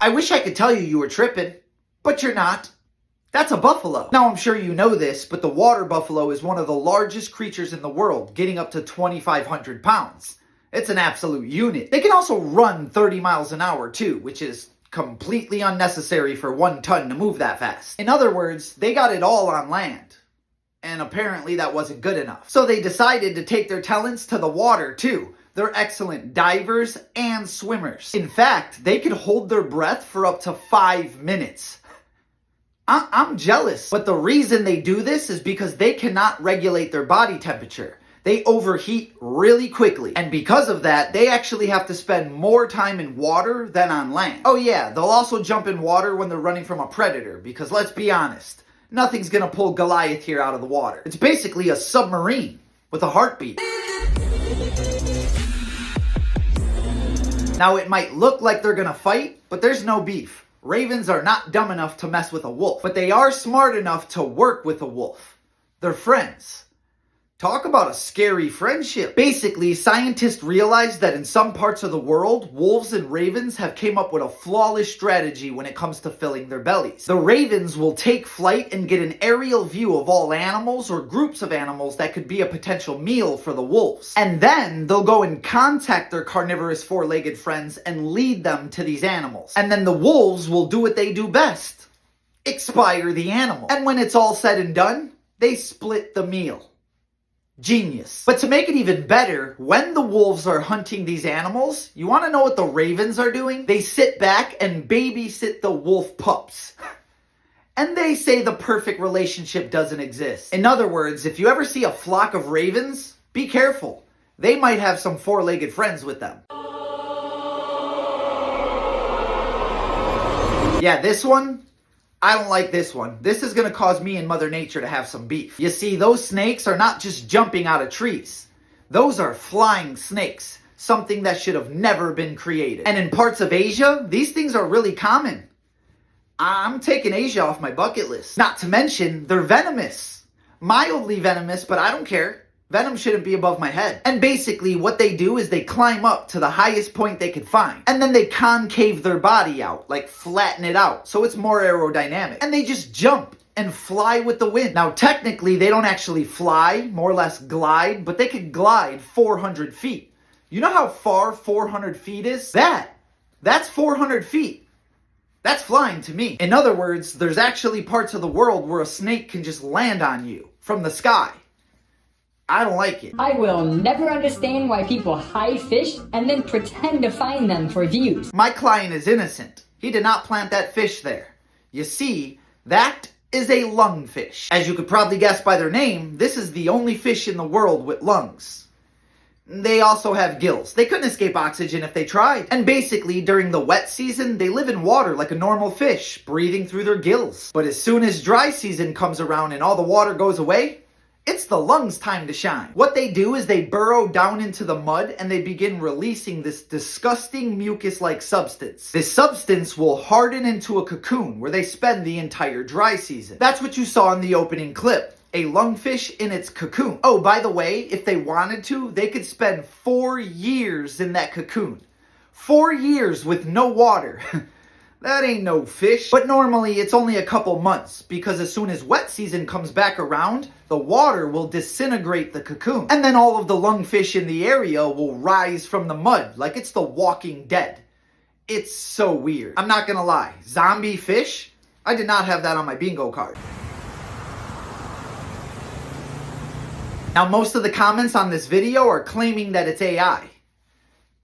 I wish I could tell you were tripping, but you're not. That's a buffalo. Now, I'm sure you know this, but the water buffalo is one of the largest creatures in the world, getting up to 2,500 pounds. It's an absolute unit. They can also run 30 miles an hour too, which is completely unnecessary for 1 ton to move that fast. In other words, they got it all on land. And apparently that wasn't good enough. So they decided to take their talents to the water too. They're excellent divers and swimmers. In fact, they could hold their breath for up to 5 minutes. I'm jealous. But the reason they do this is because they cannot regulate their body temperature. They overheat really quickly. And because of that, they actually have to spend more time in water than on land. Oh yeah, they'll also jump in water when they're running from a predator, because let's be honest, nothing's gonna pull Goliath here out of the water. It's basically a submarine with a heartbeat. Now, it might look like they're gonna fight, but there's no beef. Ravens are not dumb enough to mess with a wolf, but they are smart enough to work with a wolf. They're friends. Talk about a scary friendship. Basically, scientists realized that in some parts of the world, wolves and ravens have came up with a flawless strategy when it comes to filling their bellies. The ravens will take flight and get an aerial view of all animals or groups of animals that could be a potential meal for the wolves. And then they'll go and contact their carnivorous four-legged friends and lead them to these animals. And then the wolves will do what they do best: expire the animal. And when it's all said and done, they split the meal. Genius. But to make it even better, when the wolves are hunting these animals, you want to know what the ravens are doing? They sit back and babysit the wolf pups. And they say the perfect relationship doesn't exist. In other words, if you ever see a flock of ravens, be careful. They might have some four-legged friends with them. Yeah, this one, I don't like this one. This is going to cause me and Mother Nature to have some beef. You see, those snakes are not just jumping out of trees. Those are flying snakes, something that should have never been created. And in parts of Asia, these things are really common. I'm taking Asia off my bucket list. Not to mention, they're venomous. Mildly venomous, but I don't care. Venom shouldn't be above my head. And basically what they do is they climb up to the highest point they could find. And then they concave their body out, like flatten it out, so it's more aerodynamic. And they just jump and fly with the wind. Now technically they don't actually fly, more or less glide, but they could glide 400 feet. You know how far 400 feet is? That's 400 feet. That's flying to me. In other words, there's actually parts of the world where a snake can just land on you from the sky. I don't like it. I will never understand why people hide fish and then pretend to find them for views. My client is innocent. He did not plant that fish there. You see, that is a lungfish. As you could probably guess by their name, this is the only fish in the world with lungs. They also have gills. They couldn't escape oxygen if they tried. And basically, during the wet season, they live in water like a normal fish, breathing through their gills. But as soon as dry season comes around and all the water goes away, it's the lungs' time to shine. What they do is they burrow down into the mud and they begin releasing this disgusting mucus-like substance. This substance will harden into a cocoon where they spend the entire dry season. That's what you saw in the opening clip. A lungfish in its cocoon. Oh, by the way, if they wanted to, they could spend 4 years in that cocoon. 4 years with no water. That ain't no fish. But normally it's only a couple months, because as soon as wet season comes back around, the water will disintegrate the cocoon. And then all of the lungfish in the area will rise from the mud like it's the Walking Dead. It's so weird. I'm not gonna lie. Zombie fish? I did not have that on my bingo card. Now, most of the comments on this video are claiming that it's AI.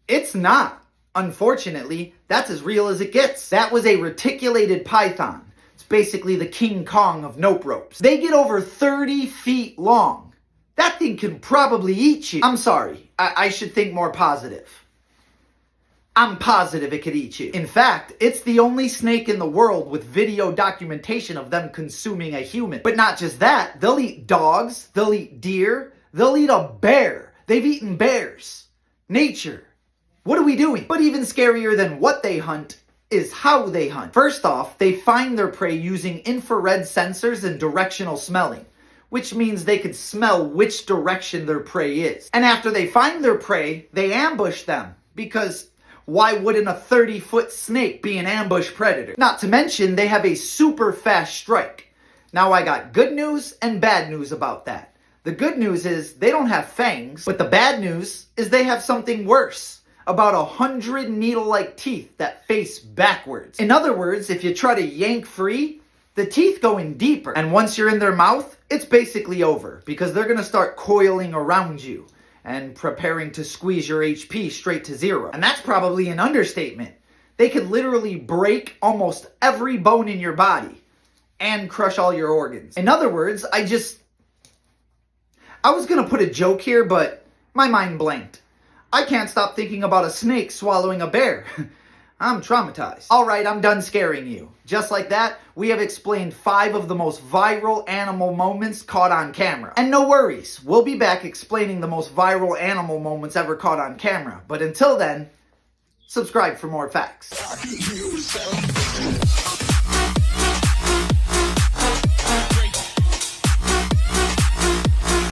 It's not. Unfortunately, that's as real as it gets. That was a reticulated python. It's basically the King Kong of nope ropes. They get over 30 feet long. That thing can probably eat you. I'm sorry, I should think more positive. I'm positive it could eat you. In fact, it's the only snake in the world with video documentation of them consuming a human. But not just that, they'll eat dogs, they'll eat deer, they'll eat a bear. They've eaten bears. Nature. What are we doing? But even scarier than what they hunt is how they hunt. First off, they find their prey using infrared sensors and directional smelling, which means they could smell which direction their prey is. And after they find their prey, they ambush them because, why wouldn't a 30-foot snake be an ambush predator? Not to mention, they have a super fast strike. Now I got good news and bad news about that. The good news is they don't have fangs, but the bad news is they have something worse. About 100 needle-like teeth that face backwards. In other words, if you try to yank free, the teeth go in deeper. And once you're in their mouth, it's basically over, because they're gonna start coiling around you and preparing to squeeze your HP straight to zero. And that's probably an understatement. They could literally break almost every bone in your body and crush all your organs. In other words, I was gonna put a joke here, but my mind blanked. I can't stop thinking about a snake swallowing a bear. I'm traumatized. Alright, I'm done scaring you. Just like that, we have explained 5 of the most viral animal moments caught on camera. And no worries, we'll be back explaining the most viral animal moments ever caught on camera. But until then, subscribe for more facts.